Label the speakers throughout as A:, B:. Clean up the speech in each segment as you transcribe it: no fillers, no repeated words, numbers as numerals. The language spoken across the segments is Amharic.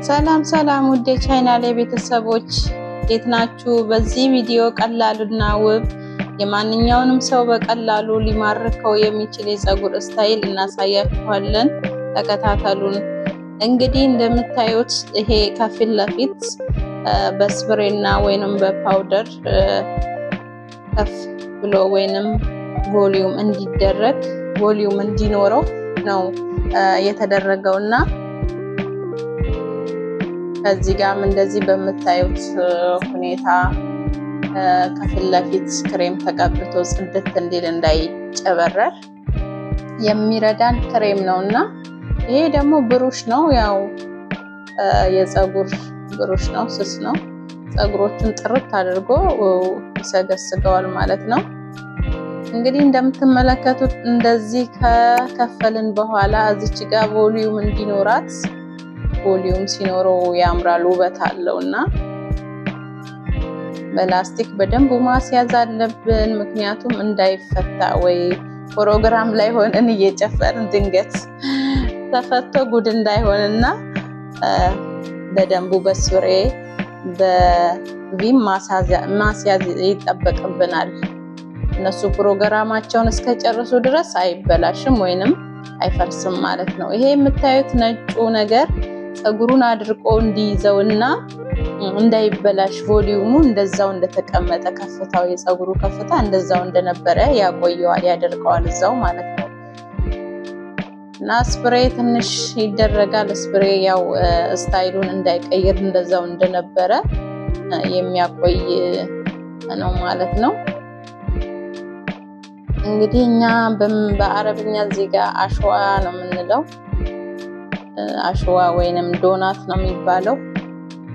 A: ሰላም ውድ የቻናሌ ቤተሰቦች እንዴት ናችሁ? በዚህ ቪዲዮ ቀላልና ውብ የማንኛውንም ሰው በቀላሉ ሊማርከው የሚችል የፀጉር ስታይል እናሳያችኋለን። ተከታተሉን። እንግዲህ እንደምታዩት ይሄ ከፊት ለፊት በስፕሬና ወይንም በፓውደር ከፍ ብሎ ወይንም ቮሊዩም እንዲደረግ ቮሊዩም እንዲኖረው ነው የተደረገውና ከዚህ ጋርም እንደዚህ በምታዩት ሁኔታ ከፊት ለፊት ክሬም ተቀብቶ ጽድት እንዲል እንዳይጨበረር የሚረዳን ክሬም ነውና ይሄ ደግሞ ብሩሽ ነው። ያው የፀጉር ብሩሽ ነው፣ ስስ ነው። ፀጉሮቹን ጥርት አድርጎ ይሰገስገዋል ማለት ነው። እንግዲህ እንደምትመለከቱት እንደዚህ ከከፈልን በኋላ እዚች ጋር ቮሊዩም እንዲኖራት ቮሊዩም ሲኖረው ያምራል፣ ውበት አለውና በላስቲክ በደንብ ማስያዝ አለብን። ምክንያቱም እንዳይፈታ ወይ ፕሮግራም ላይ ሆነን እየጨፈርን ድንገት ተፈቶ ጉድ እንዳይሆንና በደንቡ በስፕሬ በቪም ማስያዝ ይጠበቅብናል። እነሱ ፕሮግራማቸውን እስከጨረሱ ድረስ አይበላሽም ወይንም አይፈርስም ማለት ነው። ይሄ የምታዩት ነጩ ነገር ፀጉሩን አድርቆ እንዲይዘውና እንዳይበላሽ ቮሊዩሙ እንደዛው እንደተቀመጠ ከፍታው የፀጉሩ ከፍታ እንደዛው እንደነበረ ያቆየዋል፣ ያደርገዋል እዛው ማለት ነው። እና ስፕሬ ትንሽ ይደረጋል። ስፕሬ ያው ስታይሉን እንዳይቀይር እንደዛው እንደነበረ የሚያቆይ ነው ማለት ነው። እንግዲህ እኛ በአረብኛ እዚህ ጋር አሸዋ ነው የምንለው። አሸዋ ወይንም ዶናት ነው የሚባለው።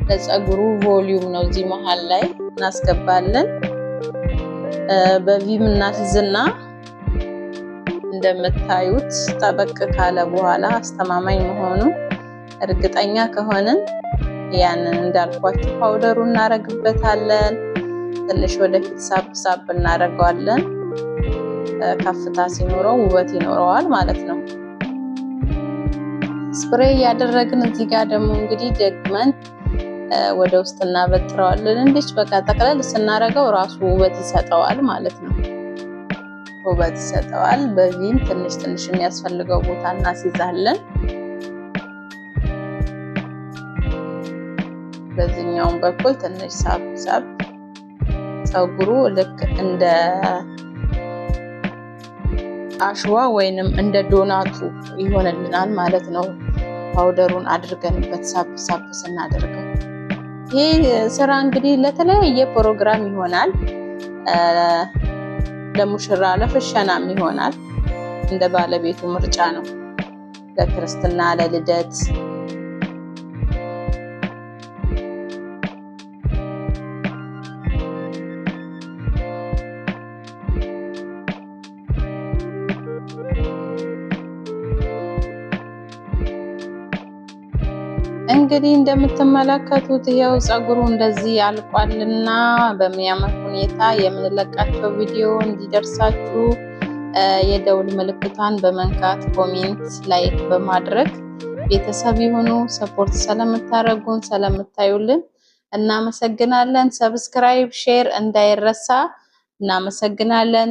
A: ለፀጉሩ ቮሊዩም ነው። እዚህ መሃል ላይ እናስገባለን። በቪም እናስዝና እንደምታዩት ጠበቅ ካለ በኋላ አስተማማኝ መሆኑን እርግጠኛ ከሆንን ያንን እንዳልኳችሁ ፓውደሩ እናረግበታለን። ትንሽ ወደፊት ሳብ እናረጋዋለን። ከፍታ ሲኖረው ውበት ይኖረዋል ማለት ነው። ስፕሬይ ያደረግን እዚህ ጋር ደግሞ እንግዲህ ደግመን ወደ ውስጥ እናበጥረዋለን። እንዲች በቃ ጠቅለል ስናረገው ራሱ ውበት ይሰጠዋል ማለት ነው። ውበት ይሰጠዋል። በቪም ትንሽ የሚያስፈልገው ቦታ እናስይዛለን። በዚህኛውም በኩል ትንሽ ሳብ ፀጉሩ ልክ እንደ አሸዋ ወይንም እንደ ዶናቱ ይሆንልናል ማለት ነው። ፓውደሩን አድርገንበት ሳብ ስናደርገው ይሄ ስራ እንግዲህ ለተለያየ ፕሮግራም ይሆናል። ለሙሽራ ለፍሸናም ይሆናል። እንደ ባለቤቱ ምርጫ ነው። ለክርስትና፣ ለልደት እንግዲህ እንደምትመለከቱት ይሄው ፀጉሩ እንደዚህ አልቋልና በሚያምር ሁኔታ የምንለቃቸው ቪዲዮ እንዲደርሳችሁ የደውል ምልክቷን በመንካት ኮሜንት፣ ላይክ በማድረግ ቤተሰብ ይሁኑ። ሰፖርት ስለምታረጉን ስለምታዩልን እናመሰግናለን። ሰብስክራይብ፣ ሼር እንዳይረሳ። እናመሰግናለን።